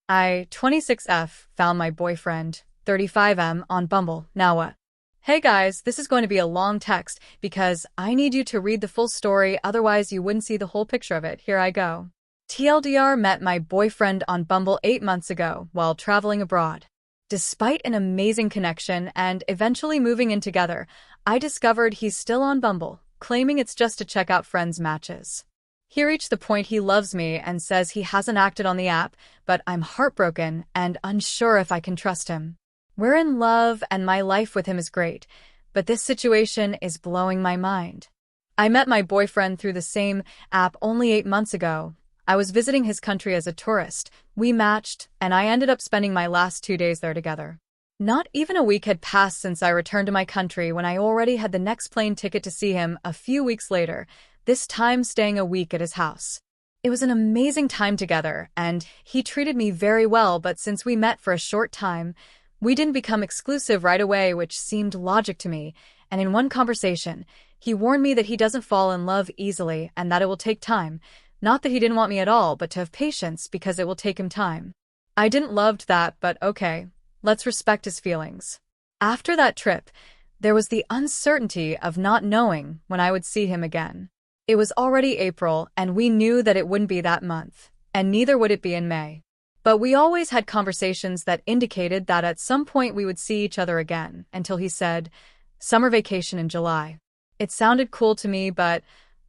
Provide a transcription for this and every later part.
I, 26F, found my boyfriend, 35M, on Bumble. Now what? Hey guys, this is going to be a long text because I need you to read the full story, otherwise you wouldn't see the whole picture of it. Here I go. TLDR, met my boyfriend on Bumble 8 months ago while traveling abroad. Despite an amazing connection and eventually moving in together, I discovered he's still on Bumble, claiming it's just to check out friends' matches. He reached the point he loves me and says he hasn't acted on the app, but I'm heartbroken and unsure if I can trust him. We're in love and my life with him is great, but this situation is blowing my mind. I met my boyfriend through the same app only 8 months ago. I was visiting his country as a tourist. We matched, and I ended up spending my last 2 days there together. Not even a week had passed since I returned to my country when I already had the next plane ticket to see him a few weeks later, this time staying a week at his house. It was an amazing time together, and he treated me very well, but since we met for a short time, we didn't become exclusive right away, which seemed logic to me, and in one conversation, he warned me that he doesn't fall in love easily and that it will take time. Not that he didn't want me at all, but to have patience because it will take him time. I didn't loved that, but okay, let's respect his feelings. After that trip, there was the uncertainty of not knowing when I would see him again. It was already April, and we knew that it wouldn't be that month, and neither would it be in May. But we always had conversations that indicated that at some point we would see each other again, until he said, summer vacation in July. It sounded cool to me, but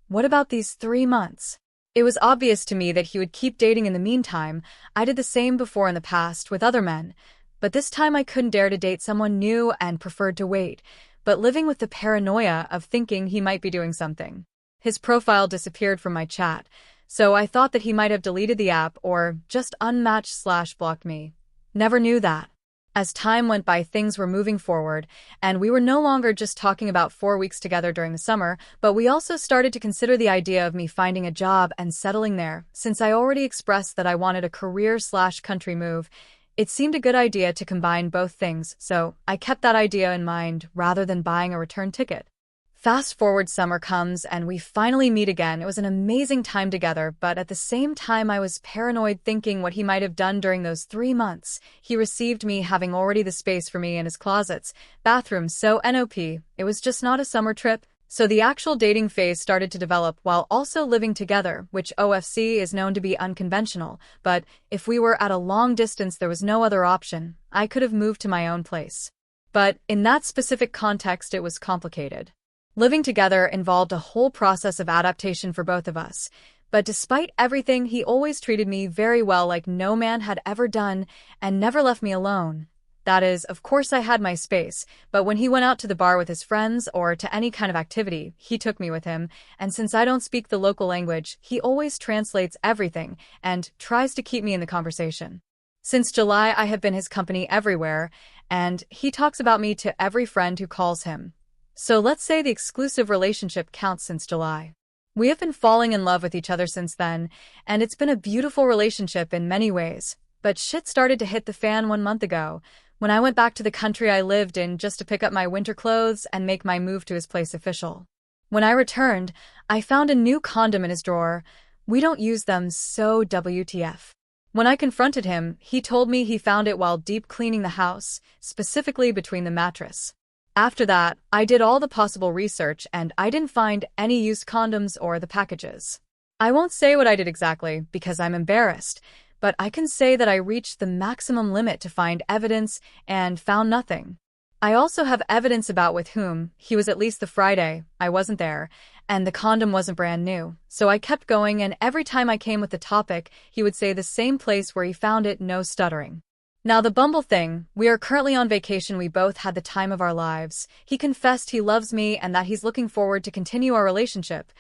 what about these 3 months? It was obvious to me that he would keep dating in the meantime. I did the same before in the past with other men, but this time I couldn't dare to date someone new and preferred to wait, but living with the paranoia of thinking he might be doing something. His profile disappeared from my chat, so I thought that he might have deleted the app or just unmatched/blocked me. Never knew that. As time went by, things were moving forward, and we were no longer just talking about 4 weeks together during the summer, but we also started to consider the idea of me finding a job and settling there. Since I already expressed that I wanted a career/country move, it seemed a good idea to combine both things, so I kept that idea in mind rather than buying a return ticket. Fast forward, summer comes and we finally meet again. It was an amazing time together, but at the same time I was paranoid thinking what he might have done during those 3 months. He received me having already the space for me in his closets, bathrooms, so NOP. It was just not a summer trip. So the actual dating phase started to develop while also living together, which OFC is known to be unconventional, but if we were at a long distance there was no other option. I could have moved to my own place. But in that specific context it was complicated. Living together involved a whole process of adaptation for both of us, but despite everything, he always treated me very well, like no man had ever done, and never left me alone. That is, of course I had my space, but when he went out to the bar with his friends or to any kind of activity, he took me with him, and since I don't speak the local language, he always translates everything and tries to keep me in the conversation. Since July, I have been his company everywhere, and he talks about me to every friend who calls him. So let's say the exclusive relationship counts since July. We have been falling in love with each other since then, and it's been a beautiful relationship in many ways. But shit started to hit the fan 1 month ago, when I went back to the country I lived in just to pick up my winter clothes and make my move to his place official. When I returned, I found a new condom in his drawer. We don't use them, so WTF. When I confronted him, he told me he found it while deep cleaning the house, specifically between the mattress. After that, I did all the possible research and I didn't find any used condoms or the packages. I won't say what I did exactly because I'm embarrassed, but I can say that I reached the maximum limit to find evidence and found nothing. I also have evidence about with whom he was, at least the Friday I wasn't there, and the condom wasn't brand new. So I kept going, and every time I came with the topic, he would say the same place where he found it, no stuttering. Now the Bumble thing, we are currently on vacation. We both had the time of our lives. He confessed he loves me and that he's looking forward to continue our relationship.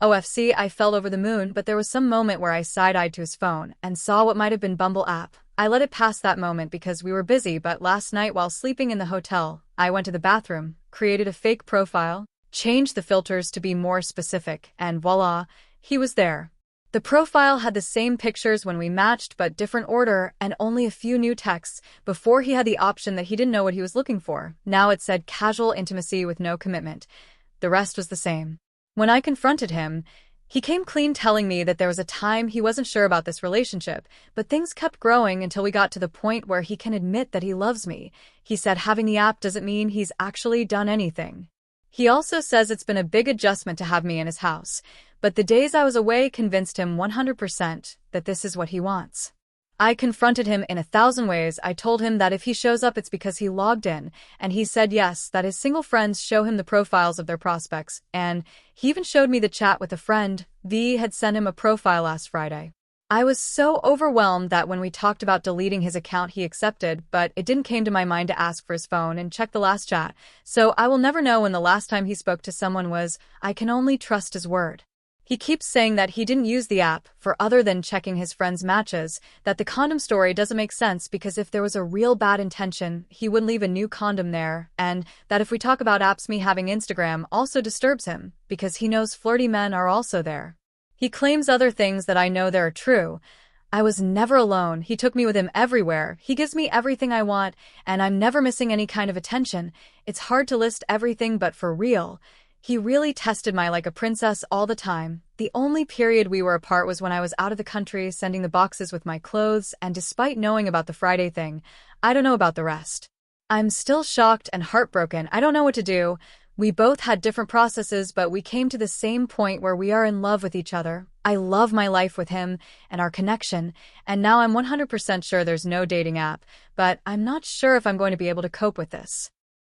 OFC, I felt over the moon, but there was some moment where I side-eyed to his phone and saw what might have been Bumble app. I let it pass that moment because we were busy, but last night while sleeping in the hotel, I went to the bathroom, created a fake profile, changed the filters to be more specific, and voila, he was there. The profile had the same pictures when we matched but different order and only a few new texts. Before he had the option that he didn't know what he was looking for. Now it said casual intimacy with no commitment. The rest was the same. When I confronted him, He came clean telling me that there was a time he wasn't sure about this relationship, but things kept growing until we got to the point where he can admit that he loves me. He said having the app doesn't mean he's actually done anything. He also says it's been a big adjustment to have me in his house, but the days I was away convinced him 100% that this is what he wants. I confronted him in 1,000 ways. I told him that if he shows up, it's because he logged in, and he said yes, that his single friends show him the profiles of their prospects, and he even showed me the chat with a friend. V had sent him a profile last Friday. I was so overwhelmed that when we talked about deleting his account, he accepted, but it didn't came to my mind to ask for his phone and check the last chat, so I will never know when the last time he spoke to someone was. I can only trust his word. He keeps saying that he didn't use the app for other than checking his friends' matches, that the condom story doesn't make sense because if there was a real bad intention, he wouldn't leave a new condom there, and that if we talk about apps, me having Instagram also disturbs him because he knows flirty men are also there. He claims other things that I know that are true. I was never alone. He took me with him everywhere. He gives me everything I want, and I'm never missing any kind of attention. It's hard to list everything, but for real. He really tested my like a princess all the time. The only period we were apart was when I was out of the country sending the boxes with my clothes, and despite knowing about the Friday thing, I don't know about the rest. I'm still shocked and heartbroken. I don't know what to do. We both had different processes, but we came to the same point where we are in love with each other. I love my life with him and our connection, and now I'm 100% sure there's no dating app, but I'm not sure if I'm going to be able to cope with this.